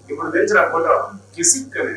ఇప్పుడు తెచ్చిన ఫోటో కిసిక్ అనే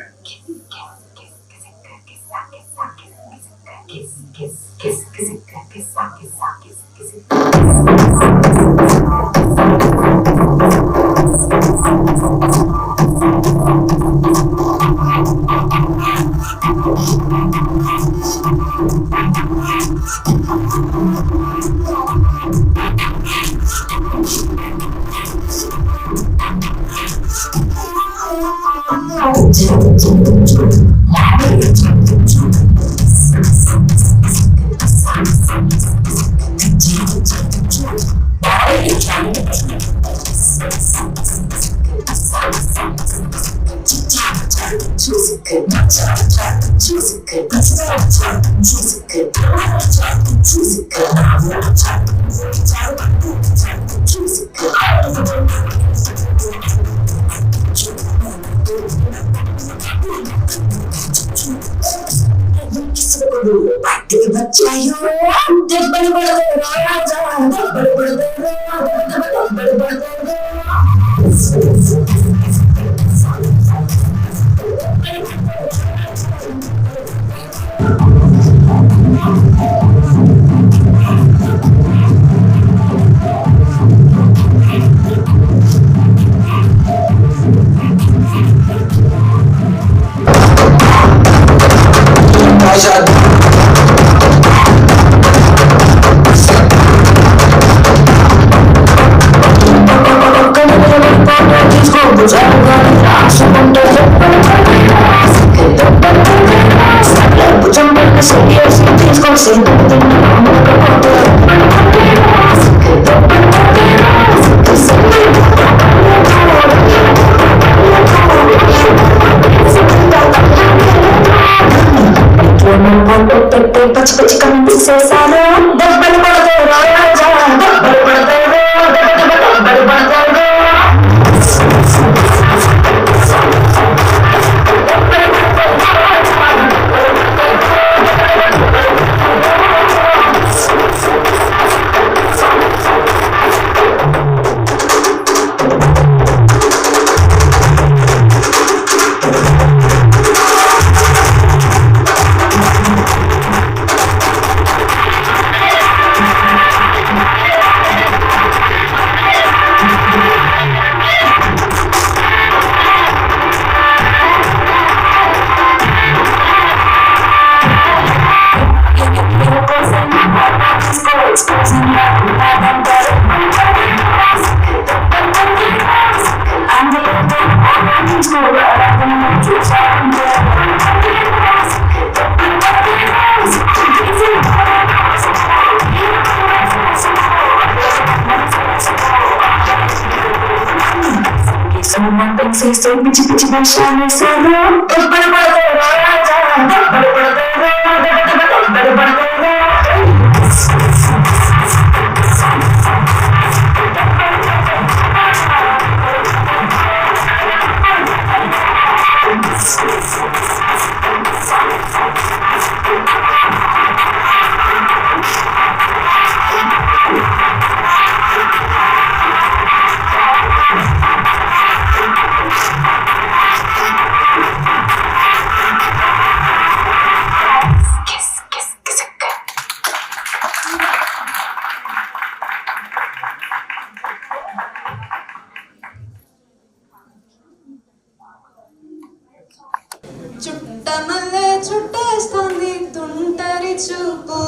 చుట్టమల్లే చుట్టేస్తుంది తుంటరి చూపు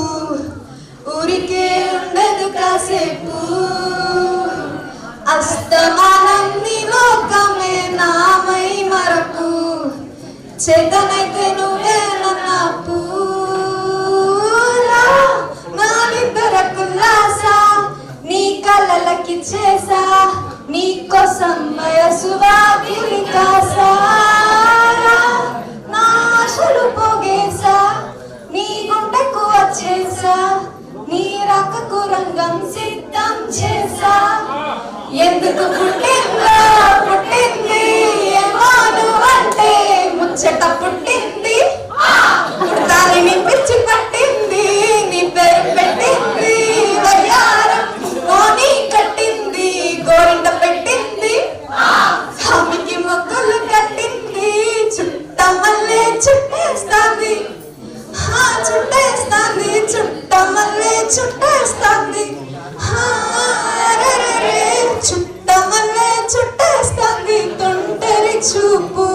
ఊరికే ఉండదు కాసేపు అస్తమానం నీ లోకమే నామై మరపు చేతనైతే నువ్వే నన్న పూలా నా నిద్ర కుల్లాసా నీ కలలకి చేసా నీ కోసం వయసువా గిరికాసా నాశలు పోగేసా నీ గుండెకు వచ్చేసా నీ రకకు రంగం సిద్ధం చేసా ఎందుకు పుట్టిందో పుట్టింది ఏమో నువ్వంటే ముచ్చట పుట్టింది చుట్టేస్తుంది చుట్టమల్లే చుట్టేస్తుంది తొంటరి చూపు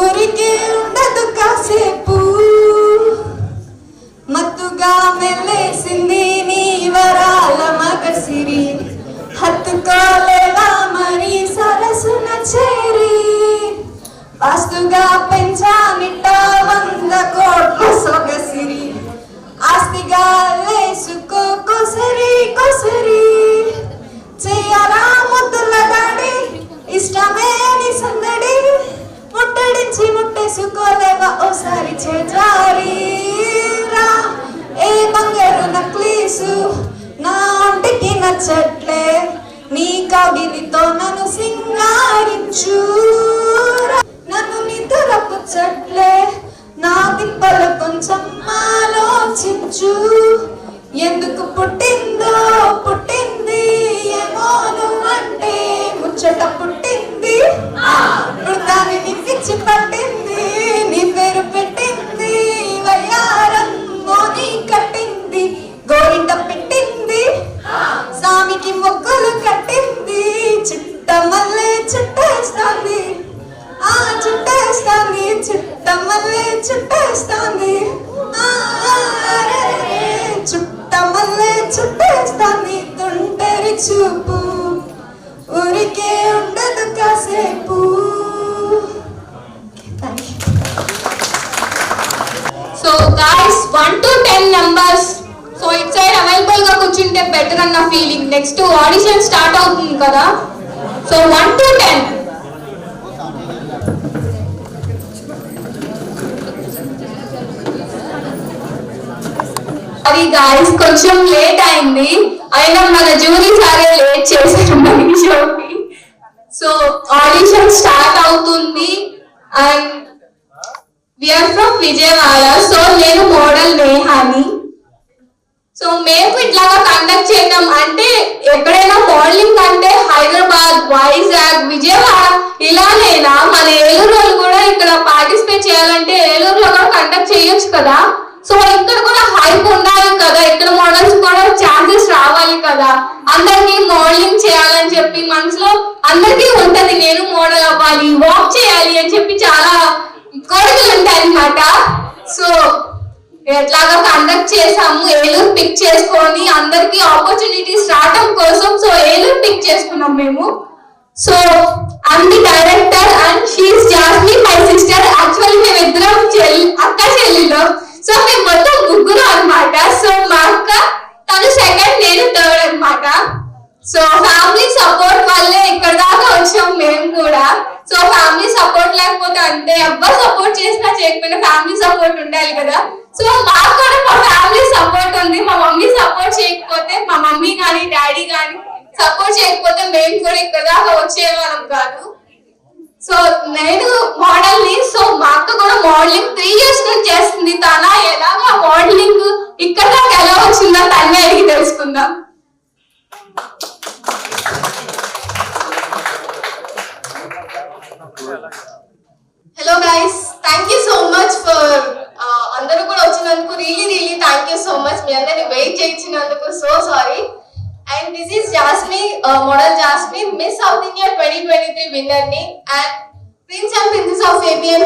ఊరికి ఉండదు కాసేపు మత్తుగా మెల్లేసింది నీ వరాల మగసిరి హత్తుకోలేవా మరి సరసున చేరి వాస్తుగా పెంచానిట 100 కోట్ల సొగసిరి ఆస్తిగా లేసుకో కొసరి కొసరి చెయ్యాలా ముద్దుల దాడి ఇష్టమే నీ సందడి ముట్టడించి ముట్టేసుకోలేవా ఓసారి చేజారి రా ఏ బంగారు నక్లీసు నా ఒంటికి నచ్చట్లే నీ కవిలితో నన్ను సింగారించు నన్ను నిద్రపుచ్చట్లే నా తిప్పలు కొంచెం ఆలోచించు ఎందుకు పుట్టిందో పుట్టింది ఏమో నువ్వంటే ముచ్చట పుట్టింది మృతాన్ని నీ పిచ్చి పట్టింది నీ పేరు పెట్టింది వయ్యారం మోని కట్టింది గోరింట పెట్టింది సామికి మొక్కలు కట్టింది చుట్టమల్లే చుట్టేస్తుంది చుట్టేస్తుంది చుట్టమల్లే చుట్టేస్తుంది చుట్టమల్లే చుట్టేస్తుంది తుంటరి చూపు ఊరికే ఉండదు కాసేపు. So guys, 1 to 10 numbers. So it side available గా కూర్చుంటే బెటర్ అన్న ఫీలింగ్. నెక్స్ట్ ఆడిషన్ స్టార్ట్ అవుతుంది కదా. So 1 to 10. అది గాయస్ కొంచెం లేట్ అయింది, అయినా మన జూరీ సారే లేట్ చేశారు మన షోకి. సో ఆడిషన్ స్టార్ట్ అవుతుంది and we're from Vijayawada. So నేను మోడల్ నేహాని. సో మేము ఇట్లాగా కండక్ట్ చేయడం అంటే ఎక్కడైనా మోడలింగ్ అంటే హైదరాబాద్, వైజాగ్, విజయవాడ ఇలానేనా? మన ఏలూరు వాళ్ళు కూడా ఇక్కడ పార్టిసిపేట్ చేయాలంటే ఏలూరులో కూడా కండక్ట్ చేయొచ్చు కదా. సో ఇక్కడ కూడా హైప్ ఉండాలి కదా, ఇక్కడ మోడల్స్ కూడా ఛాన్సెస్ రావాలి కదా. అందరికి మోడలింగ్ చేయాలని చెప్పి మనసులో అందరికీ ఉంటది, నేను మోడల్ అవ్వాలి, వాక్ చేయాలి అని చెప్పి చాలా కోరికలు ఉంటాయి అన్నమాట. సో ఎట్లాగా కండక్ట్ చేసాము, ఏలూరు పిక్ చేసుకొని అందరికి ఆపర్చునిటీస్ రావడం కోసం. సో ఏలూరు పిక్ చేసుకున్నాం మేము. So I'm the director and she is Jasmine my sister. Actually మేమిద్దరం అక్క చెల్లిలో. సో మేము మొత్తం ముగ్గురు అన్నమాట. సో మా అక్క తను సెకండ్, నేను థర్డ్ అన్నమాట. సో ఫ్యామిలీ సపోర్ట్ వల్లే ఇక్కడ దాకా వచ్చాం మేము కూడా. సో ఫ్యామిలీ సపోర్ట్ లేకపోతే అంటే ఎవ్వరు సపోర్ట్ చేసినా చేయకపోయినా ఫ్యామిలీ సపోర్ట్ ఉండాలి కదా. సో మాకు కూడా మా ఫ్యామిలీ సపోర్ట్ ఉంది. మా మమ్మీ సపోర్ట్ చేయకపోతే, మా మమ్మీ కానీ డాడీ కానీ సపోర్ట్ చేయకపోతే మేము కూడా ఇక్కడ దాకా వచ్చేవాళ్ళం కాదు. సో నేను మోడల్ ని. సో మా అక్క కూడా మోడలింగ్ 3 years నుంచి చేస్తుంది. తన ఎలాగా మోడలింగ్ ఇక్కడ దాకా ఎలా వచ్చిందో తనే అడిగి తెలుసుకుందాం. Hello guys, thank you so much for అందరూ కూడా వచ్చినందుకు. Really thank you so much. మీ అందరిని వెయిట్ చేయించినందుకు so sorry. And this is Jasmi, model Jasmi, miss South India 2023 winner ని and prince and princess of APN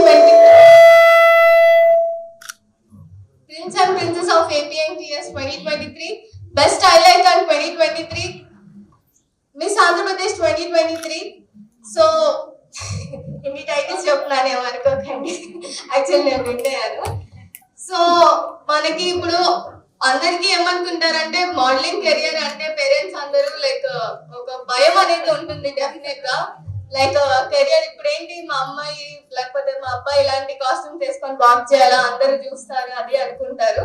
2023, best style icon 2023, miss Andhra Pradesh 2023. So ఇన్ని titles చెప్తున్నాను ఏమనుకోకండి, యాక్చువల్లీ నేను విన్ అయ్యాను. సో మనకి ఇప్పుడు అందరికీ ఏమనుకుంటారంటే మోడలింగ్ కెరియర్ అంటే పేరెంట్స్ అందరూ లైక్ ఒక భయం అనేది ఉంటుంది డెఫినెట్ గా. లైక్ కెరియర్ ఇప్పుడు ఏంటి, మా అమ్మాయి లేకపోతే మా అబ్బాయి ఇలాంటి కాస్ట్యూమ్స్ వేసుకొని వాక్ చేయాలా, అందరూ చూస్తారు అది అనుకుంటారు.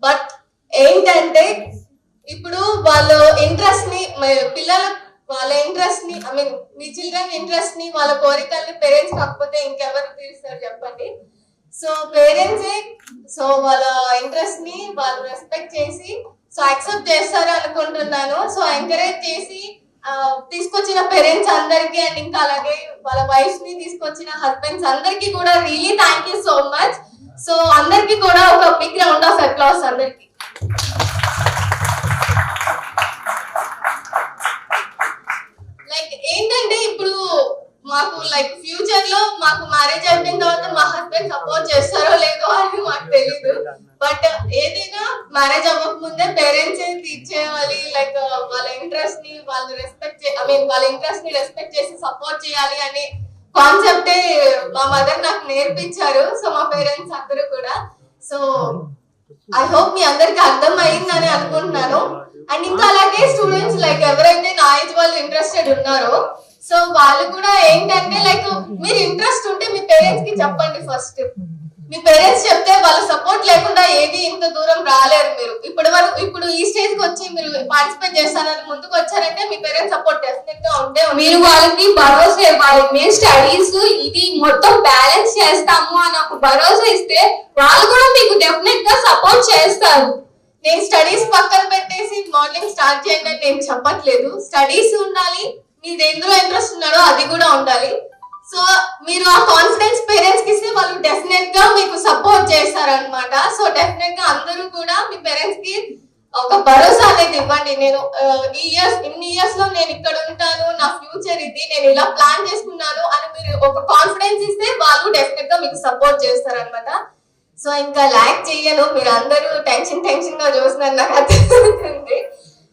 బట్ ఏంటంటే ఇప్పుడు వాళ్ళ ఇంట్రెస్ట్ ని, పిల్లల వాళ్ళ ఇంట్రెస్ట్ ని, I mean me children interest ని, వాళ్ళ కోరికల్ని పేరెంట్స్ కాకపోతే ఇంకెవరు తీరుస్తారు చెప్పండి. సో పేరెంట్సే సో వాళ్ళ ఇంట్రెస్ట్ ని వాళ్ళు రెస్పెక్ట్ చేసి సో యాక్సెప్ట్ చేస్తారు అనుకుంటున్నాను. సో ఎంకరేజ్ చేసి తీసుకొచ్చిన పేరెంట్స్ అందరికి అండ్ ఇంకా అలాగే వాళ్ళ వైఫ్ ని తీసుకొచ్చిన హస్బెండ్స్ అందరికి కూడా really thank you so much. So అందరికి కూడా ఒక బిగ్ రౌండ్ ఆఫ్ అప్లాస్ అందరికి. ఇప్పుడు మాకు లైక్ ఫ్యూచర్ లో మాకు మ్యారేజ్ అయిపోయిన తర్వాత మా హస్బెండ్ సపోర్ట్ చేస్తారో లేదో అని మాకు తెలీదు. బట్ ఏదైనా మ్యారేజ్ అవ్వక ముందే పేరెంట్స్ తీర్చేయాలి, లైక్ వాళ్ళ ఇంట్రెస్ట్ ని వాళ్ళు వాళ్ళ ఇంట్రెస్ట్ ని రెస్పెక్ట్ చేసి సపోర్ట్ చేయాలి అనే కాన్సెప్టే మా మదర్ నాకు నేర్పించారు. సో మా పేరెంట్స్ అందరూ కూడా. సో ఐ హోప్ మీ అందరికి అర్థం అయిందని అనుకుంటున్నాను. అండ్ ఇంకా అలాగే స్టూడెంట్స్ లైక్ ఎవరైతే నా ఏజ్ వాళ్ళు ఇంట్రెస్టెడ్ ఉన్నారో సో వాళ్ళు కూడా ఏంటంటే లైక్ మీరు ఇంట్రెస్ట్ ఉంటే మీ పేరెంట్స్ కి చెప్పండి. ఫస్ట్ మీ పేరెంట్స్ చెప్తే వాళ్ళ సపోర్ట్ లేకుండా ఏది ఇంత దూరం రాలేరు. మీరు ఇప్పుడు ఈ స్టేజ్ కి వచ్చి మీరు పార్టిసిపేట్ చేస్తారని ముందుకు వచ్చారంటే మీ పేరెంట్స్ సపోర్ట్ డెఫినెట్ గా ఉంటే మీరు వాళ్ళకి భరోసా ఇవ్వాలి. మేము స్టడీస్ ఇది మొత్తం బ్యాలెన్స్ చేస్తాము అని ఒక భరోసా ఇస్తే వాళ్ళు కూడా మీకు డెఫినెట్ గా సపోర్ట్ చేస్తారు. నేను స్టడీస్ పక్కన పెట్టేసి మోడలింగ్ స్టార్ట్ చేయండి అని నేను చెప్పట్లేదు. స్టడీస్ ఉండాలి, మీరు ఎందులో ఇంట్రెస్ట్ ఉన్నారో అది కూడా ఉండాలి. సో మీరు ఆ కాన్ఫిడెన్స్ పేరెంట్స్ కి ఇస్తే వాళ్ళు డెఫినెట్ గా మీకు సపోర్ట్ చేస్తారనమాట. సో డెఫినెట్ గా అందరూ కూడా మీ పేరెంట్స్ కి ఒక భరోసా అనేది ఇవ్వండి. నేను ఇన్ని ఇయర్స్ లో నేను ఇక్కడ ఉంటాను, నా ఫ్యూచర్ ఇది, నేను ఇలా ప్లాన్ చేసుకున్నాను అని మీరు ఒక కాన్ఫిడెన్స్ ఇస్తే వాళ్ళు డెఫినెట్ గా మీకు సపోర్ట్ చేస్తారనమాట. సో ఇంకా ల్యాక్ చెయ్యను, మీరు అందరూ టెన్షన్ గా చూస్తున్నారు నాకు అర్థమవుతుంది.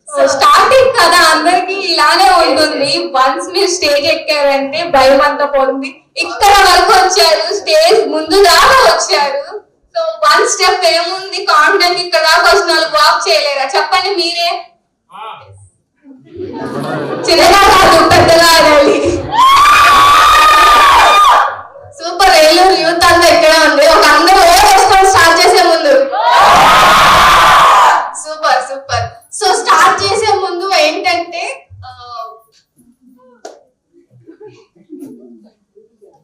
సో స్టార్టింగ్ కదా అందరికి ఇలానే ఉంటుంది. వన్స్ మీరు స్టేజ్ ఎక్కారంటే భయం అంతా పోతుంది. ఇక్కడ వరకు వచ్చారు, స్టేజ్ ముందు దాకా వచ్చారు. సో వన్ స్టెప్ ఏముంది, కాన్ఫిడెంట్ ఇక్కడ దాకా వచ్చిన వాళ్ళు వాక్ చేయలేరా చెప్పండి మీరే? చిన్నగా కాదు పెద్దగా ఆడాలి. సూపర్. ఏలూరు యూత్ అంతా ఇక్కడ ఉంది. ఒక అందరూ వేసుకొని స్టార్ట్ చేసే ముందు సూపర్. సో స్టార్ట్ చేసే ముందు ఏంటంటే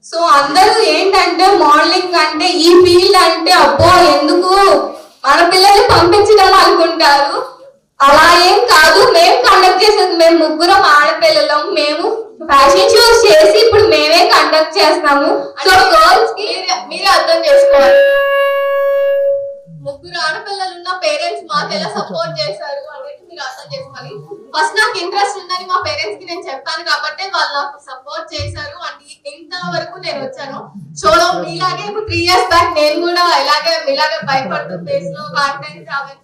సో అందరూ ఏంటంటే మోడలింగ్ అంటే ఈ ఫీల్డ్ అంటే అబ్బో ఎందుకు మన పిల్లల్ని పంపించడం అనుకుంటారు. అలా ఏం కాదు. మేము కండక్ట్ చేసేది మేము ముగ్గురం ఆడపిల్లలం. మేము ఫ్యాషన్ షోస్ చేసి ఇప్పుడు మేమే కండక్ట్ చేస్తాము. సో గర్ల్స్ కి మీరే అర్థం చేసుకోవాలి. ముగ్గురు ఆడపిల్లలు ఉన్న పేరెంట్స్ మాకు ఎలా సపోర్ట్ చేశారు అనేది మీరు అర్థం చేసుకోవాలి. ఫస్ట్ నాకు ఇంట్రెస్ట్ ఉందని మా పేరెంట్స్ కి నేను చెప్పాను కాబట్టి వాళ్ళు నాకు సపోర్ట్ చేశారు. అండ్ ఇంతవరకు నేను వచ్చాను షోలో. మీలాగే ఇప్పుడు 3 years బ్యాక్ నేను కూడా మీలాగే భయపడుతూ ఫేస్ లో కాన్ఫిడెన్స్ రావాలి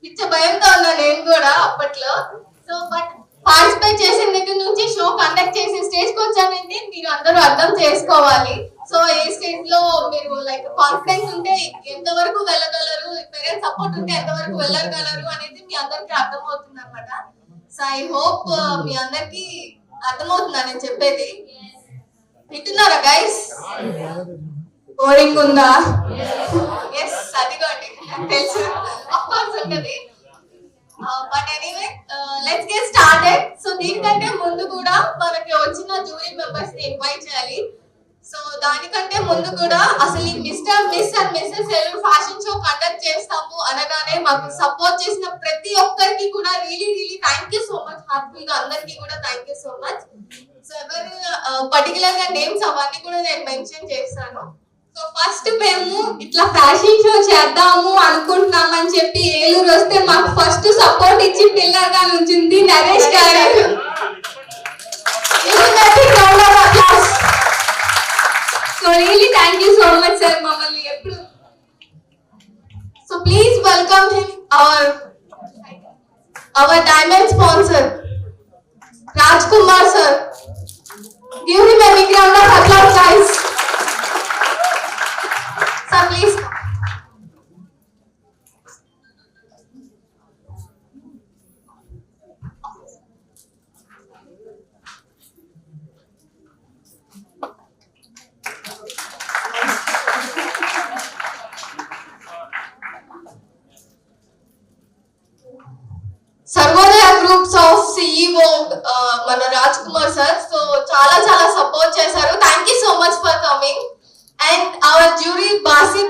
పిచ్చ భయంతో ఉన్నా నేను కూడా అప్పట్లో. సో బట్ పార్టిసిపేట్ చేసిన దగ్గర నుంచి షో కండక్ట్ చేసి స్టేజ్ కి వచ్చానంటే మీరు అందరూ అర్థం చేసుకోవాలి. సో ఏ స్టేజ్ లో మీరు లైక్ కాన్ఫిడెన్స్ ఉంటే ఎంతవరకు వెళ్ళగలరు, పేరెంట్స్ సపోర్ట్ ఉంటే ఎంతవరకు వెళ్ళగలరు అనేది మీ అందరికి అర్థమవుతుంది అనమాట. సో ఐ హోప్ మీ అందరికి అర్థమవుతుందా నేను చెప్పేది? వింటున్నారా గైస్? బోరింగ్ ఉందా? ఎస్ అదిగోండి తెలుసు ఆఫ్ కోర్స్ ఉంటది. But anyway let's get started. So దీనికంటే ముందు కూడా మనకి వచ్చిన జ్యూరీ మెంబర్స్ ని ఇన్వైట్ చేయాలి. సో దానికంటే ముందు కూడా అసలు ఈ miss and Mrs Eluru fashion show conduct చేస్తాము అనగానే మాకు సపోర్ట్ చేసిన ప్రతి ఒక్కరికి కూడా really thank you so much. హ్యాపీగా అందరికి కూడా thank you so much. So ఎవరు పర్టికులర్ గా నేమ్స్ అవన్నీ కూడా నేను మెన్షన్ చేస్తాను. సో ఫస్ట్ మేము ఇట్లా ఫ్యాషన్ షో చేద్దాము అనుకుంటున్నామని చెప్పి ఏలూరు వస్తే మాకు ఫస్ట్ సపోర్ట్ ఇచ్చి పిల్లర్ గా నుంచింది నరేష్ గారు. So really thank you so much sir మమ్మల్ని ఎప్పుడు. So please welcome him our diamond sponsor Rajkumar sir. Give him a big round of applause guys. Sir please. Sarvodaya groups of CEO మన Raj Kumar sir. So చాలా support చేశారు. Thank you so much for coming. And our jury బాసి